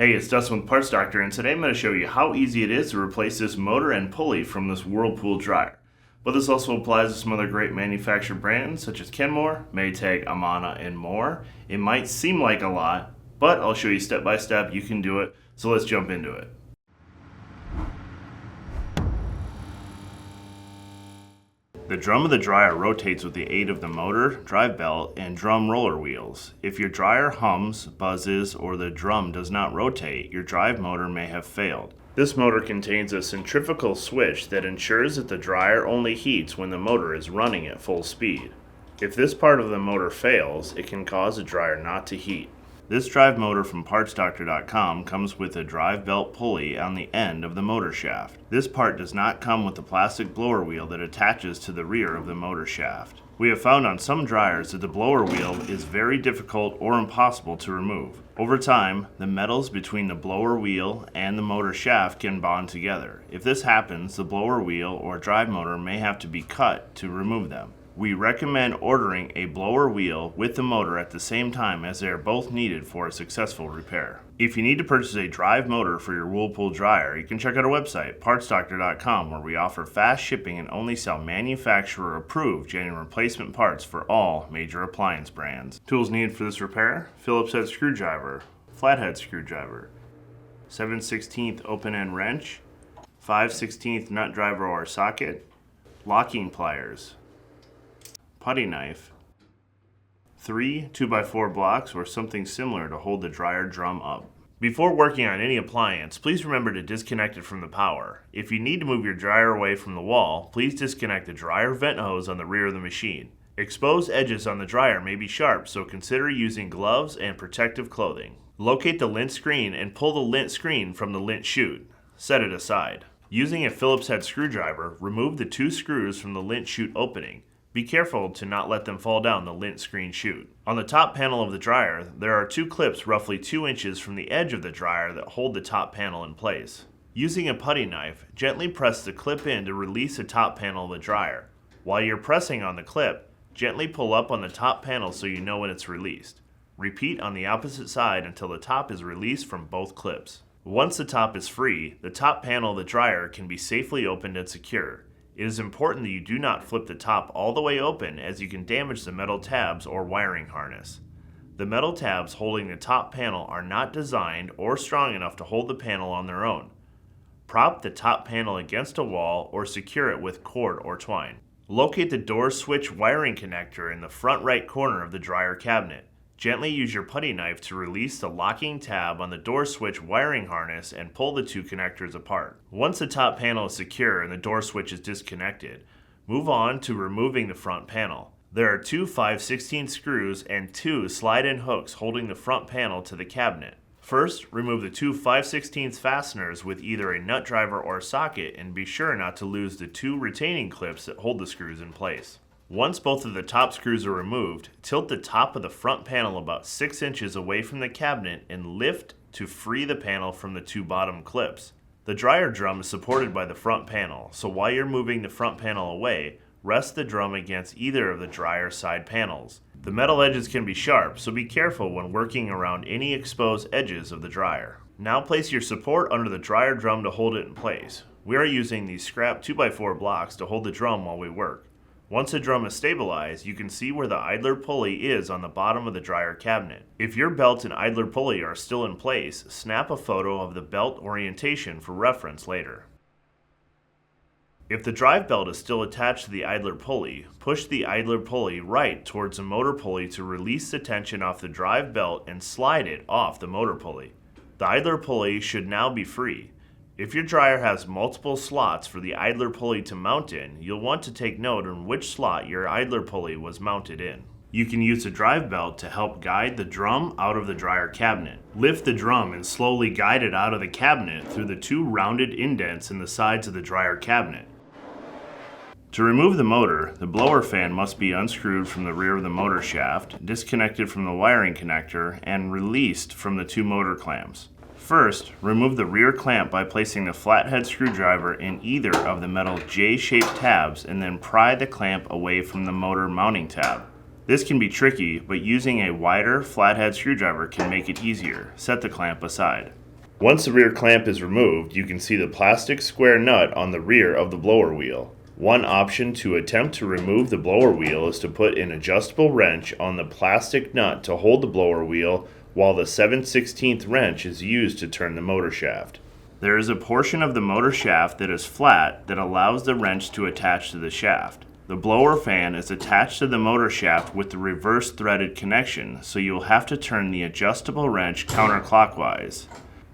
Hey, it's Dustin with Parts Doctor, and today I'm going to show you how easy it is to replace this motor and pulley from this Whirlpool dryer. But this also applies to some other great manufacturer brands such as Kenmore, Maytag, Amana, and more. It might seem like a lot, but I'll show you step by step. You can do it, so let's jump into it. The drum of the dryer rotates with the aid of the motor, drive belt, and drum roller wheels. If your dryer hums, buzzes, or the drum does not rotate, your drive motor may have failed. This motor contains a centrifugal switch that ensures that the dryer only heats when the motor is running at full speed. If this part of the motor fails, it can cause the dryer not to heat. This drive motor from PartsDoctor.com comes with a drive belt pulley on the end of the motor shaft. This part does not come with the plastic blower wheel that attaches to the rear of the motor shaft. We have found on some dryers that the blower wheel is very difficult or impossible to remove. Over time, the metals between the blower wheel and the motor shaft can bond together. If this happens, the blower wheel or drive motor may have to be cut to remove them. We recommend ordering a blower wheel with the motor at the same time, as they are both needed for a successful repair. If you need to purchase a drive motor for your Whirlpool dryer, you can check out our website, PartsDoctor.com, where we offer fast shipping and only sell manufacturer-approved genuine replacement parts for all major appliance brands. Tools needed for this repair: Phillips head screwdriver, flathead screwdriver, 7/16 open-end wrench, 5/16 nut driver or socket, locking pliers, putty knife, 3 2x4 blocks or something similar to hold the dryer drum up. Before working on any appliance, please remember to disconnect it from the power. If you need to move your dryer away from the wall, please disconnect the dryer vent hose on the rear of the machine. Exposed edges on the dryer may be sharp, so consider using gloves and protective clothing. Locate the lint screen and pull the lint screen from the lint chute. Set it aside. Using a Phillips head screwdriver, remove the 2 screws from the lint chute opening. Be careful to not let them fall down the lint screen chute. On the top panel of the dryer, there are 2 clips roughly 2 inches from the edge of the dryer that hold the top panel in place. Using a putty knife, gently press the clip in to release the top panel of the dryer. While you're pressing on the clip, gently pull up on the top panel so you know when it's released. Repeat on the opposite side until the top is released from both clips. Once the top is free, the top panel of the dryer can be safely opened and secure. It is important that you do not flip the top all the way open, as you can damage the metal tabs or wiring harness. The metal tabs holding the top panel are not designed or strong enough to hold the panel on their own. Prop the top panel against a wall or secure it with cord or twine. Locate the door switch wiring connector in the front right corner of the dryer cabinet. Gently use your putty knife to release the locking tab on the door switch wiring harness and pull the 2 connectors apart. Once the top panel is secure and the door switch is disconnected, move on to removing the front panel. There are 2 5/16 screws and 2 slide-in hooks holding the front panel to the cabinet. First, remove the 2 5/16 fasteners with either a nut driver or socket, and be sure not to lose the 2 retaining clips that hold the screws in place. Once both of the top screws are removed, tilt the top of the front panel about 6 inches away from the cabinet and lift to free the panel from the 2 bottom clips. The dryer drum is supported by the front panel, so while you're moving the front panel away, rest the drum against either of the dryer side panels. The metal edges can be sharp, so be careful when working around any exposed edges of the dryer. Now place your support under the dryer drum to hold it in place. We are using these scrap 2x4 blocks to hold the drum while we work. Once the drum is stabilized, you can see where the idler pulley is on the bottom of the dryer cabinet. If your belt and idler pulley are still in place, snap a photo of the belt orientation for reference later. If the drive belt is still attached to the idler pulley, push the idler pulley right towards the motor pulley to release the tension off the drive belt and slide it off the motor pulley. The idler pulley should now be free. If your dryer has multiple slots for the idler pulley to mount in, you'll want to take note on which slot your idler pulley was mounted in. You can use the drive belt to help guide the drum out of the dryer cabinet. Lift the drum and slowly guide it out of the cabinet through the 2 rounded indents in the sides of the dryer cabinet. To remove the motor, the blower fan must be unscrewed from the rear of the motor shaft, disconnected from the wiring connector, and released from the 2 motor clamps. First, remove the rear clamp by placing the flathead screwdriver in either of the metal J-shaped tabs, and then pry the clamp away from the motor mounting tab. This can be tricky, but using a wider flathead screwdriver can make it easier. Set the clamp aside. Once the rear clamp is removed, you can see the plastic square nut on the rear of the blower wheel. One option to attempt to remove the blower wheel is to put an adjustable wrench on the plastic nut to hold the blower wheel, while the 7/16 wrench is used to turn the motor shaft. There is a portion of the motor shaft that is flat that allows the wrench to attach to the shaft. The blower fan is attached to the motor shaft with the reverse threaded connection, so you will have to turn the adjustable wrench counterclockwise.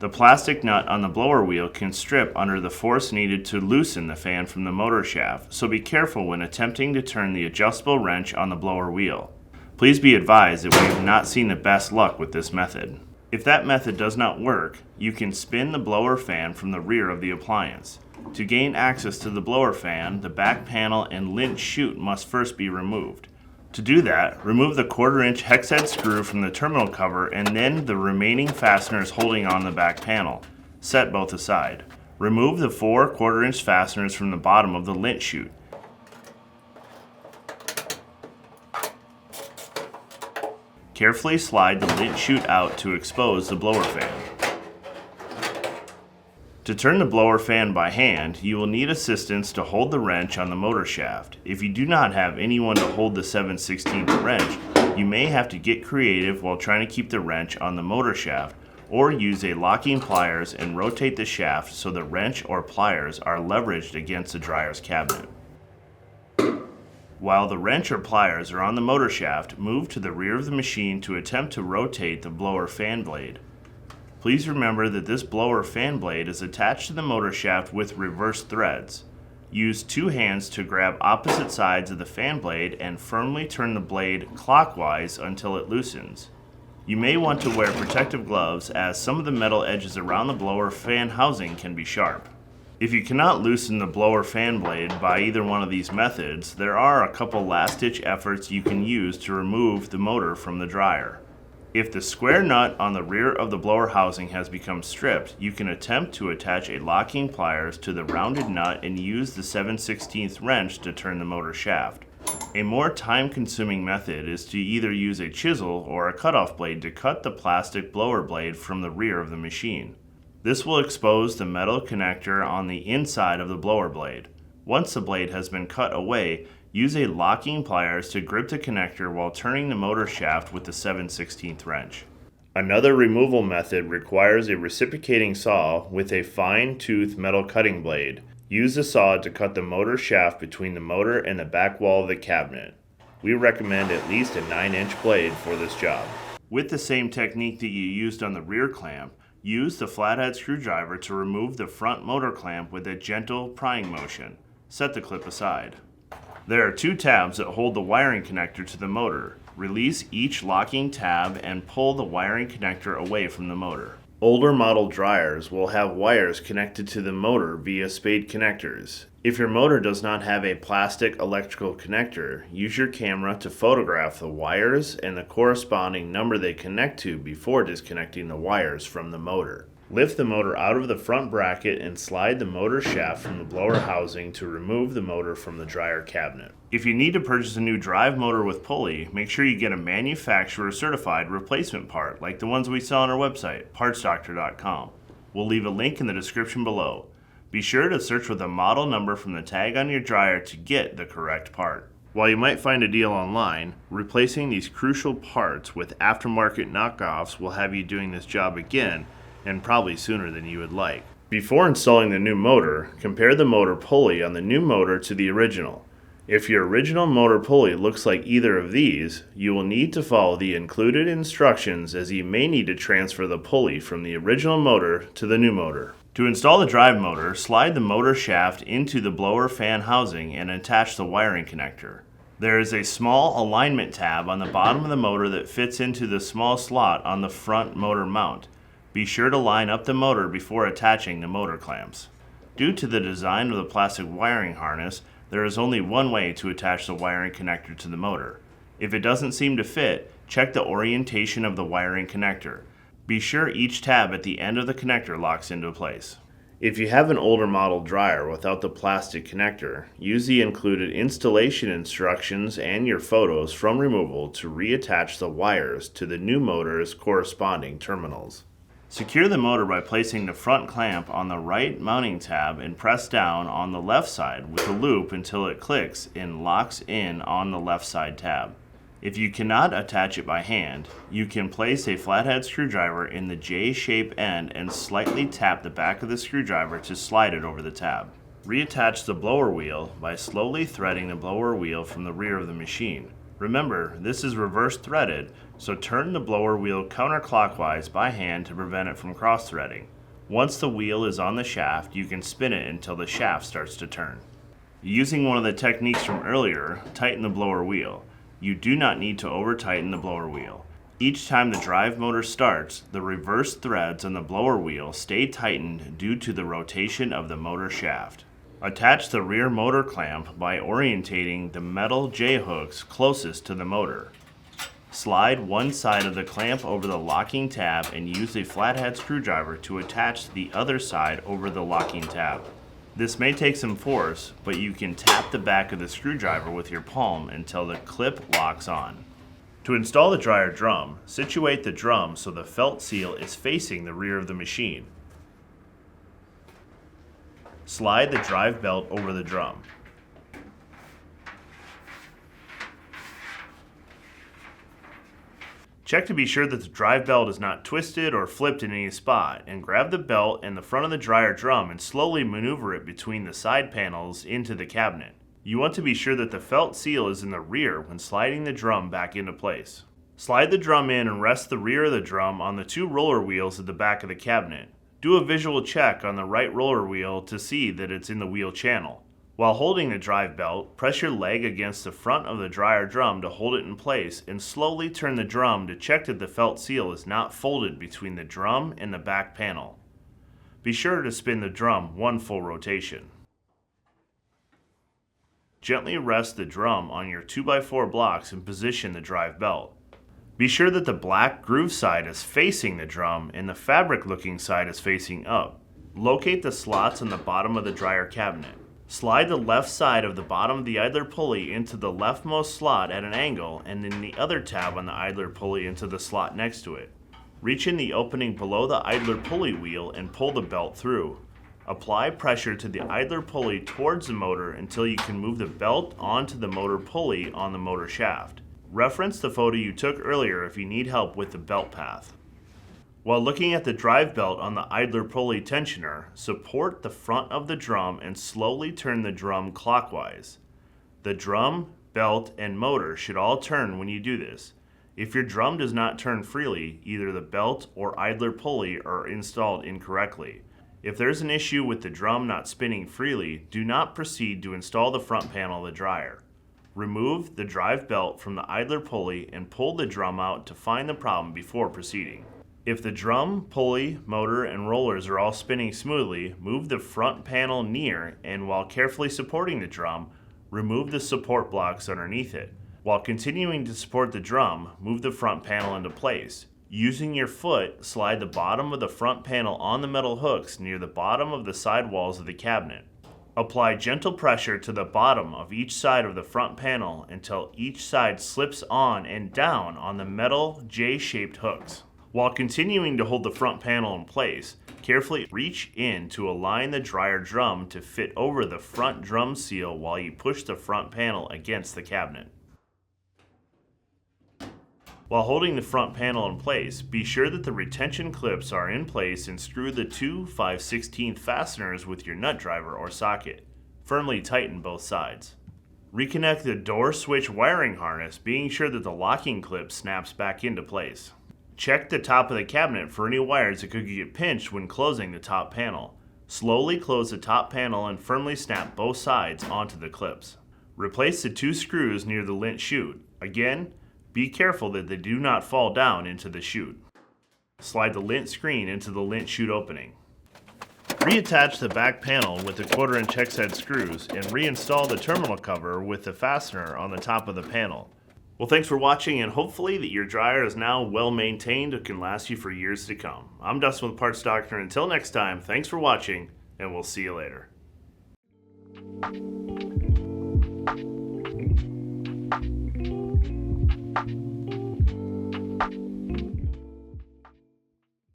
The plastic nut on the blower wheel can strip under the force needed to loosen the fan from the motor shaft, so be careful when attempting to turn the adjustable wrench on the blower wheel. Please be advised that we have not seen the best luck with this method. If that method does not work, you can spin the blower fan from the rear of the appliance. To gain access to the blower fan, the back panel and lint chute must first be removed. To do that, remove the 1/4-inch hex head screw from the terminal cover and then the remaining fasteners holding on the back panel. Set both aside. Remove the 4 1/4-inch fasteners from the bottom of the lint chute. Carefully slide the lint chute out to expose the blower fan. To turn the blower fan by hand, you will need assistance to hold the wrench on the motor shaft. If you do not have anyone to hold the 7/16 wrench, you may have to get creative while trying to keep the wrench on the motor shaft, or use a locking pliers and rotate the shaft so the wrench or pliers are leveraged against the dryer's cabinet. While the wrench or pliers are on the motor shaft, move to the rear of the machine to attempt to rotate the blower fan blade. Please remember that this blower fan blade is attached to the motor shaft with reverse threads. Use 2 hands to grab opposite sides of the fan blade and firmly turn the blade clockwise until it loosens. You may want to wear protective gloves, as some of the metal edges around the blower fan housing can be sharp. If you cannot loosen the blower fan blade by either one of these methods, there are a couple last-ditch efforts you can use to remove the motor from the dryer. If the square nut on the rear of the blower housing has become stripped, you can attempt to attach a locking pliers to the rounded nut and use the 7/16 wrench to turn the motor shaft. A more time-consuming method is to either use a chisel or a cutoff blade to cut the plastic blower blade from the rear of the machine. This will expose the metal connector on the inside of the blower blade. Once the blade has been cut away, use a locking pliers to grip the connector while turning the motor shaft with the 7/16 wrench. Another removal method requires a reciprocating saw with a fine-tooth metal cutting blade. Use the saw to cut the motor shaft between the motor and the back wall of the cabinet. We recommend at least a 9-inch blade for this job. With the same technique that you used on the rear clamp, use the flathead screwdriver to remove the front motor clamp with a gentle prying motion. Set the clip aside. There are 2 tabs that hold the wiring connector to the motor. Release each locking tab and pull the wiring connector away from the motor. Older model dryers will have wires connected to the motor via spade connectors. If your motor does not have a plastic electrical connector, use your camera to photograph the wires and the corresponding number they connect to before disconnecting the wires from the motor. Lift the motor out of the front bracket and slide the motor shaft from the blower housing to remove the motor from the dryer cabinet. If you need to purchase a new drive motor with Pulley, make sure you get a manufacturer certified replacement part like the ones we sell on our website, partsdoctor.com. We'll leave a link in the description below. Be sure to search for the model number from the tag on your dryer to get the correct part. While you might find a deal online, replacing these crucial parts with aftermarket knockoffs will have you doing this job again, and probably sooner than you would like. Before installing the new motor, compare the motor pulley on the new motor to the original. If your original motor pulley looks like either of these, you will need to follow the included instructions, as you may need to transfer the pulley from the original motor to the new motor. To install the drive motor, slide the motor shaft into the blower fan housing and attach the wiring connector. There is a small alignment tab on the bottom of the motor that fits into the small slot on the front motor mount. Be sure to line up the motor before attaching the motor clamps. Due to the design of the plastic wiring harness, there is only one way to attach the wiring connector to the motor. If it doesn't seem to fit, check the orientation of the wiring connector. Be sure each tab at the end of the connector locks into place. If you have an older model dryer without the plastic connector, use the included installation instructions and your photos from removal to reattach the wires to the new motor's corresponding terminals. Secure the motor by placing the front clamp on the right mounting tab and press down on the left side with a loop until it clicks and locks in on the left side tab. If you cannot attach it by hand, you can place a flathead screwdriver in the J-shape end and slightly tap the back of the screwdriver to slide it over the tab. Reattach the blower wheel by slowly threading the blower wheel from the rear of the machine. Remember, this is reverse threaded, so turn the blower wheel counterclockwise by hand to prevent it from cross-threading. Once the wheel is on the shaft, you can spin it until the shaft starts to turn. Using one of the techniques from earlier, tighten the blower wheel. You do not need to over-tighten the blower wheel. Each time the drive motor starts, the reverse threads on the blower wheel stay tightened due to the rotation of the motor shaft. Attach the rear motor clamp by orientating the metal J-hooks closest to the motor. Slide one side of the clamp over the locking tab and use a flathead screwdriver to attach the other side over the locking tab. This may take some force, but you can tap the back of the screwdriver with your palm until the clip locks on. To install the dryer drum, situate the drum so the felt seal is facing the rear of the machine. Slide the drive belt over the drum. Check to be sure that the drive belt is not twisted or flipped in any spot, and grab the belt and the front of the dryer drum and slowly maneuver it between the side panels into the cabinet. You want to be sure that the felt seal is in the rear when sliding the drum back into place. Slide the drum in and rest the rear of the drum on the two roller wheels at the back of the cabinet. Do a visual check on the right roller wheel to see that it's in the wheel channel. While holding the drive belt, press your leg against the front of the dryer drum to hold it in place and slowly turn the drum to check that the felt seal is not folded between the drum and the back panel. Be sure to spin the drum one full rotation. Gently rest the drum on your 2x4 blocks and position the drive belt. Be sure that the black groove side is facing the drum and the fabric looking side is facing up. Locate the slots on the bottom of the dryer cabinet. Slide the left side of the bottom of the idler pulley into the leftmost slot at an angle and then the other tab on the idler pulley into the slot next to it. Reach in the opening below the idler pulley wheel and pull the belt through. Apply pressure to the idler pulley towards the motor until you can move the belt onto the motor pulley on the motor shaft. Reference the photo you took earlier if you need help with the belt path. While looking at the drive belt on the idler pulley tensioner, support the front of the drum and slowly turn the drum clockwise. The drum, belt, and motor should all turn when you do this. If your drum does not turn freely, either the belt or idler pulley are installed incorrectly. If there's an issue with the drum not spinning freely, do not proceed to install the front panel of the dryer. Remove the drive belt from the idler pulley and pull the drum out to find the problem before proceeding. If the drum, pulley, motor, and rollers are all spinning smoothly, move the front panel near and while carefully supporting the drum, remove the support blocks underneath it. While continuing to support the drum, move the front panel into place. Using your foot, slide the bottom of the front panel on the metal hooks near the bottom of the side walls of the cabinet. Apply gentle pressure to the bottom of each side of the front panel until each side slips on and down on the metal J-shaped hooks. While continuing to hold the front panel in place, carefully reach in to align the dryer drum to fit over the front drum seal while you push the front panel against the cabinet. While holding the front panel in place, be sure that the retention clips are in place and screw the two 5/16 fasteners with your nut driver or socket. Firmly tighten both sides. Reconnect the door switch wiring harness, being sure that the locking clip snaps back into place. Check the top of the cabinet for any wires that could get pinched when closing the top panel. Slowly close the top panel and firmly snap both sides onto the clips. Replace the two screws near the lint chute. Again, be careful that they do not fall down into the chute. Slide the lint screen into the lint chute opening. Reattach the back panel with the 1/4" hex head screws and reinstall the terminal cover with the fastener on the top of the panel. Well, thanks for watching, and hopefully that your dryer is now well maintained and can last you for years to come. I'm Dustin with Parts Doctor. Until next time, thanks for watching, and we'll see you later.